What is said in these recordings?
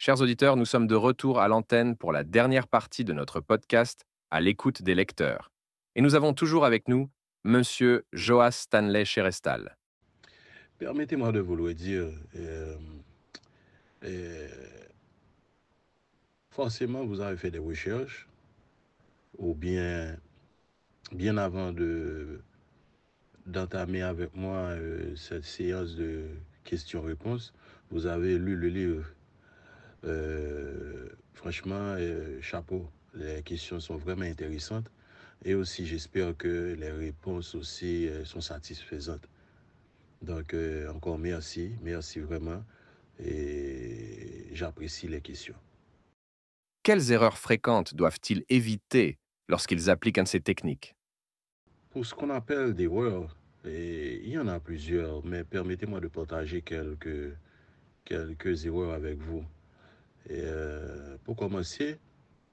Chers auditeurs, nous sommes de retour à l'antenne pour la dernière partie de notre podcast à l'écoute des lecteurs. Et nous avons toujours avec nous Monsieur Joas Stanley Cherestal. Permettez-moi de vous le dire, euh, forcément vous avez fait des recherches, ou bien avant d'entamer avec moi cette séance de questions-réponses, vous avez lu le livre. Franchement, chapeau, les questions sont vraiment intéressantes et aussi j'espère que les réponses aussi sont satisfaisantes. Donc encore merci vraiment et j'apprécie les questions. Quelles erreurs fréquentes doivent-ils éviter lorsqu'ils appliquent un de ces techniques? Pour ce qu'on appelle des erreurs, il y en a plusieurs, mais permettez-moi de partager quelques erreurs avec vous. Pour commencer,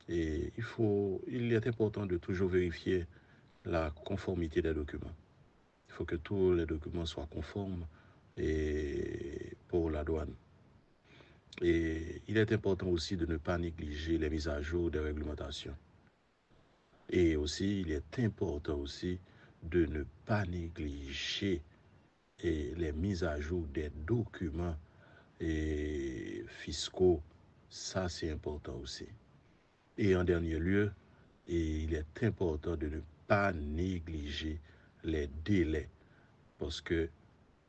il est important de toujours vérifier la conformité des documents. Il faut que tous les documents soient conformes pour la douane. Et il est important aussi de ne pas négliger les mises à jour des réglementations. Et aussi, il est important aussi de ne pas négliger les mises à jour des documents fiscaux. Ça, c'est important aussi. Et en dernier lieu, il est important de ne pas négliger les délais. Parce que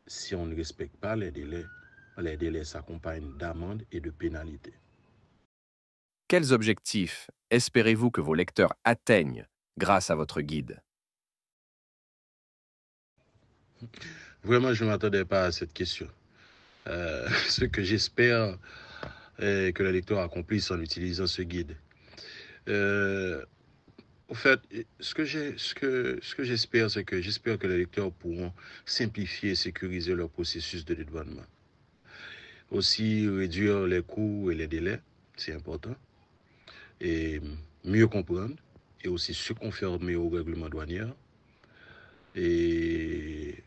si on ne respecte pas les délais s'accompagnent d'amendes et de pénalités. Quels objectifs espérez-vous que vos lecteurs atteignent grâce à votre guide? Vraiment, je ne m'attendais pas à cette question. Ce que j'espère est que les lecteurs accomplissent en utilisant ce guide. Euh, En fait, ce que j'espère, c'est que j'espère que les lecteurs pourront simplifier et sécuriser leur processus de dédouanement. Aussi, réduire les coûts et les délais, c'est important. Et mieux comprendre et aussi se conformer aux règlements douaniers. Et,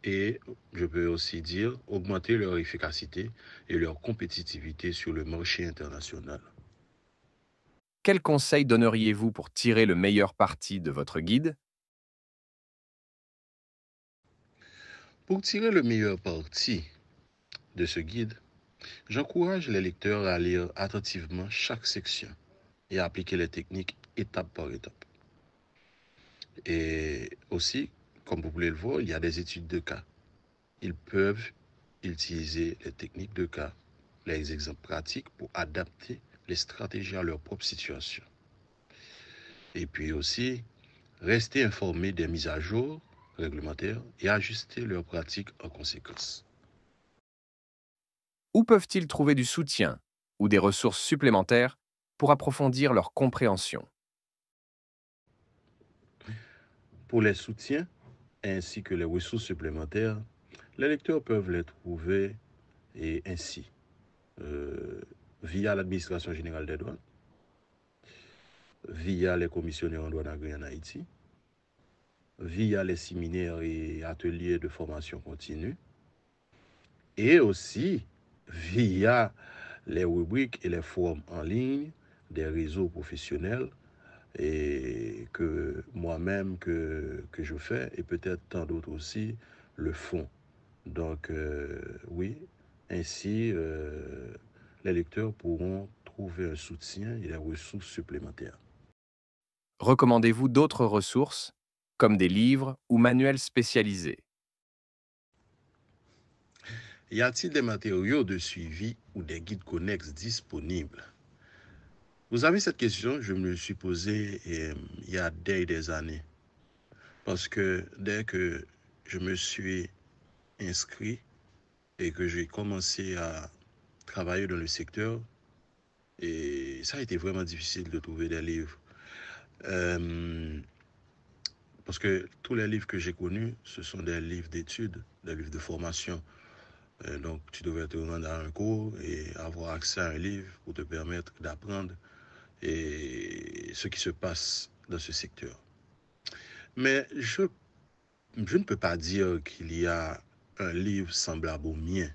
et je peux aussi dire augmenter leur efficacité et leur compétitivité sur le marché international. Quels conseils donneriez-vous pour tirer le meilleur parti de votre guide? Pour tirer le meilleur parti de ce guide, j'encourage les lecteurs à lire attentivement chaque section et à appliquer les techniques étape par étape. Et aussi, comme vous pouvez le voir, il y a des études de cas. Ils peuvent utiliser les techniques de cas, les exemples pratiques pour adapter les stratégies à leur propre situation. Et puis aussi, rester informés des mises à jour réglementaires et ajuster leurs pratiques en conséquence. Où peuvent-ils trouver du soutien ou des ressources supplémentaires pour approfondir leur compréhension? Pour les soutiens ainsi que les ressources supplémentaires, les lecteurs peuvent les trouver et ainsi euh, via l'administration générale des douanes, via les commissionnaires en douane agréée en Haïti, via les séminaires et ateliers de formation continue, et aussi via les rubriques et les forums en ligne des réseaux professionnels et que moi-même que je fais et peut-être tant d'autres aussi le font. Donc oui, ainsi les lecteurs pourront trouver un soutien et des ressources supplémentaires. Recommandez-vous d'autres ressources, comme des livres ou manuels spécialisés? Y a-t-il des matériaux de suivi ou des guides connexes disponibles? Vous savez, cette question, je me le suis posée il y a des années. Parce que dès que je me suis inscrit et que j'ai commencé à travailler dans le secteur, et ça a été vraiment difficile de trouver des livres. Euh, Parce que tous les livres que j'ai connus, ce sont des livres d'études, des livres de formation. Donc, tu devais te rendre à un cours et avoir accès à un livre pour te permettre d'apprendre et ce qui se passe dans ce secteur. Mais je ne peux pas dire qu'il y a un livre semblable au mien.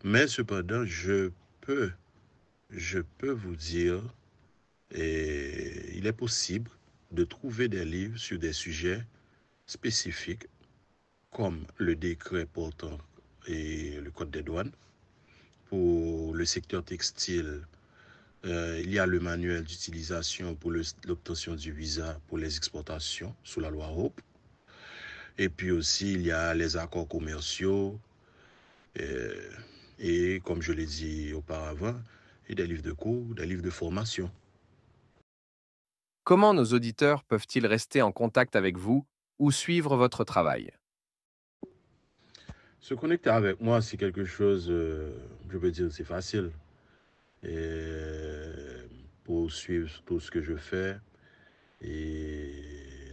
Mais cependant, je peux je peux vous dire, il est possible de trouver des livres sur des sujets spécifiques comme le décret portant et le code des douanes. Pour le secteur textile, il y a le manuel d'utilisation pour l'obtention du visa pour les exportations sous la loi Hope. Et puis aussi, il y a les accords commerciaux et comme je l'ai dit auparavant, et des livres de cours, des livres de formation. Comment nos auditeurs peuvent-ils rester en contact avec vous ou suivre votre travail? Se connecter avec moi, c'est quelque chose, je peux dire, c'est facile. Et pour suivre tout ce que je fais. Et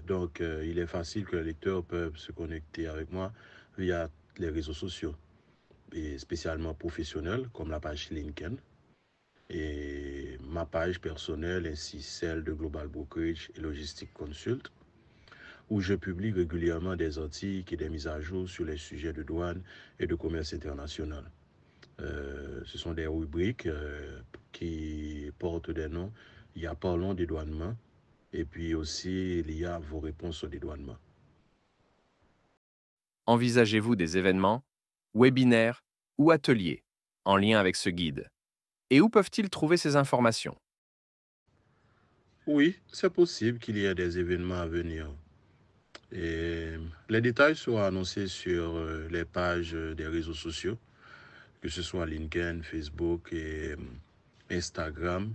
donc, il est facile que les lecteurs peuvent se connecter avec moi via les réseaux sociaux, et spécialement professionnels, comme la page LinkedIn, et ma page personnelle, ainsi celle de Global Brokerage et Logistic Consult, où je publie régulièrement des articles et des mises à jour sur les sujets de douane et de commerce international. Ce sont des rubriques qui portent des noms. Il y a Parlons dédouanement et puis aussi il y a vos réponses au dédouanement. Envisagez-vous des événements, webinaires ou ateliers en lien avec ce guide? Et où peuvent-ils trouver ces informations? Oui, c'est possible qu'il y ait des événements à venir. Et les détails seront annoncés sur les pages des réseaux sociaux, que ce soit LinkedIn, Facebook et Instagram,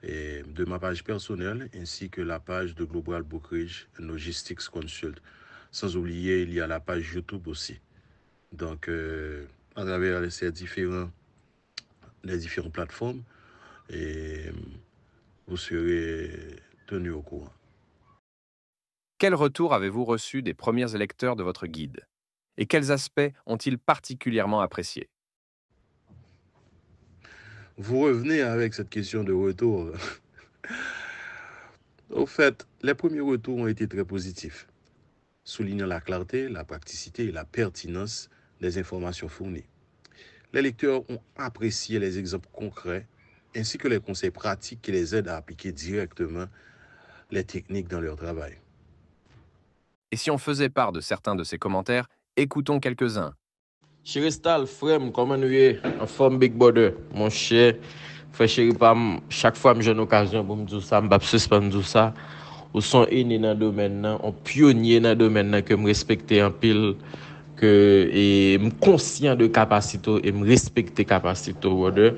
et de ma page personnelle, ainsi que la page de Global Brokerage and Logistics Consult. Sans oublier, il y a la page YouTube aussi. Donc, à travers les différentes plateformes, et vous serez tenu au courant. Quel retour avez-vous reçu des premiers lecteurs de votre guide? Et quels aspects ont-ils particulièrement appréciés? Vous revenez avec cette question de retour. Au fait, les premiers retours ont été très positifs, soulignant la clarté, la praticité et la pertinence des informations fournies. Les lecteurs ont apprécié les exemples concrets ainsi que les conseils pratiques qui les aident à appliquer directement les techniques dans leur travail. Et si on faisait part de certains de ces commentaires, écoutons quelques-uns. Chiristal, frère, comment nous est en forme Big Brother, mon cher. Frère chéri, chaque fois que j'ai une occasion pour me dire ça, je ne suspendre dire ça. Ou sont aînés dans le domaine, on pionnier dans le domaine que me respecter en pile, que et me conscient de capacité et me respecter capacité brother.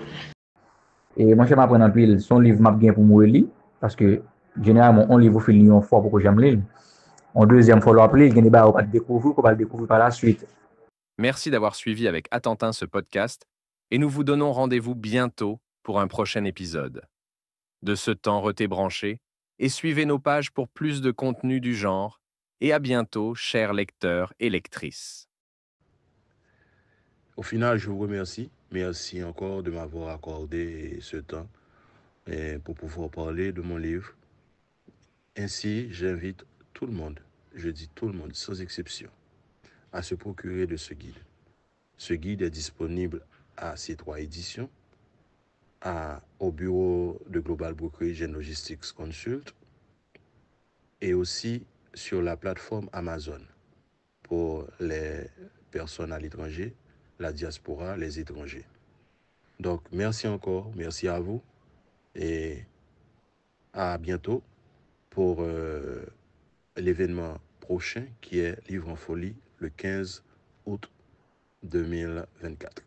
Et moi, j'aime apprendre en pile, son livre m'a bien pour moi lire, parce que généralement, on livre finit une fois pour que j'aime lire. En deuxième fois, l'appeler, il y a des barres qu'on va découvrir par la suite. Merci d'avoir suivi avec attentin ce podcast et nous vous donnons rendez-vous bientôt pour un prochain épisode. De ce temps, restez branchés et suivez nos pages pour plus de contenu du genre. Et à bientôt, chers lecteurs et lectrices. Au final, je vous remercie. Merci encore de m'avoir accordé ce temps pour pouvoir parler de mon livre. Ainsi, j'invite tout le monde, je dis tout le monde sans exception, à se procurer de ce guide. Ce guide est disponible à C3 Éditions, au bureau de Global Brokerage and Logistics Consult et aussi sur la plateforme Amazon pour les personnes à l'étranger, la diaspora, les étrangers. Donc, merci encore, merci à vous et à bientôt pour l'événement prochain qui est Livre en folie le 15 août 2024.